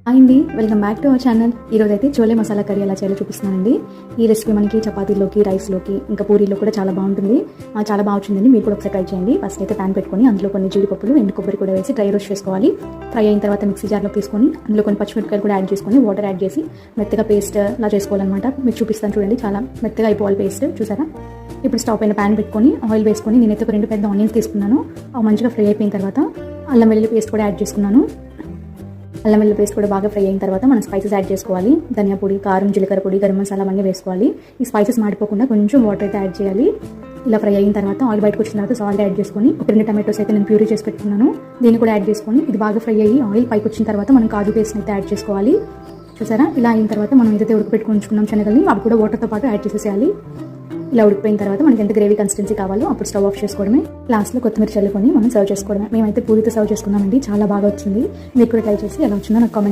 Hi అండి, welcome back to our channel. ఈరోజు అయితే చోలే మసాలా కర్రీ ఎలా చేయాలో చూపిస్తున్నానండి. ఈ రెసిపీ మనకి చపాతీలోకి, రైస్లోకి, ఇంకా పూరీలో కూడా చాలా బాగుంటుంది. చాలా బాగా వచ్చిందండి. మీరు కూడా ఒకసారి ట్రై చేయండి. ఫస్ట్ అయితే ప్యాన్ పెట్టుకొని అందులో కొన్ని జీడిపప్పులు, ఎండు కొబ్బరి కూడా వేసి డ్రై రోస్ట్ చేసుకోవాలి. ఫ్రై అయిన తర్వాత మిక్సీ జార్లో తీసుకొని అందులో కొన్ని పచ్చిమిరపకాయలు కూడా యాడ్ చేసుకొని వాటర్ యాడ్ చేసి మెత్తగా పేస్ట్ లా చేసుకోవాలన్నమాట. మీకు చూపిస్తాను చూడండి, చాలా మెత్తగా అయిపోవాలి పేస్ట్. చూసారా? ఇప్పుడు స్టవ్ పైన ప్యాన్ పెట్టుకొని ఆయిల్ వేసుకొని నేనైతే ఒక 2 పెద్ద ఆనియన్స్ తీసుకున్నాను. మంచిగా ఫ్రై అయిపోయిన తర్వాత అల్లం వెల్లుల్లి పేస్ట్ కూడా యాడ్ చేసుకున్నాను. అల్లం వెల్లుల్లి పేస్ట్ కూడా బాగా ఫ్రై అయిన తర్వాత మనం స్పైసెస్ యాడ్ చేసుకోవాలి. ధనియా పొడి, కారం, జీలకర్ర పొడి, గరం మసాలా అన్నీ వేసుకోవాలి. ఈ స్పైసెస్ మాడిపోకుండా కొంచెం వాటర్ అయితే యాడ్ చేయాలి. ఇలా ఫ్రై అయిన తర్వాత ఆయిల్ బయటకు వచ్చిన తర్వాత సాల్ట్ యాడ్ చేసుకొని ఒక 2 టమాటోస్ అయితే నేను ప్యూరీ చేసి పెట్టుకున్నాను. దీన్ని కూడా యాడ్ చేసుకొని ఇది బాగా ఫ్రై అయ్యి ఆయిల్ పైకి వచ్చిన తర్వాత మనం కాజు పేస్ట్ అయితే యాడ్ చేసుకోవాలి. చూసారా? ఇలా అయిన తర్వాత మనం ఏదైతే ఉడకపెట్టుకొని ఉంచుకున్నాం శనగల్ని అవి కూడా వాటర్తో పాటు యాడ్ చేసేసేయాలి. ఇలా ఉడికిపోయిన తర్వాత మనకి ఎంత గ్రేవీ కన్సిస్టెన్సీ కావాలో అప్పుడు స్టవ్ ఆఫ్ చేసుకోవడమే. లాస్ట్లో కొత్తిమీర చల్లుకొని మనం సర్వ్ చేసుకోవడమే. మేమైతే పూరితో సర్వ్ చేసుకున్నామండి. చాలా బాగా వచ్చింది. మీరు కూడా ట్రై చేసి ఎలా వచ్చిందో నాకు కామెంట్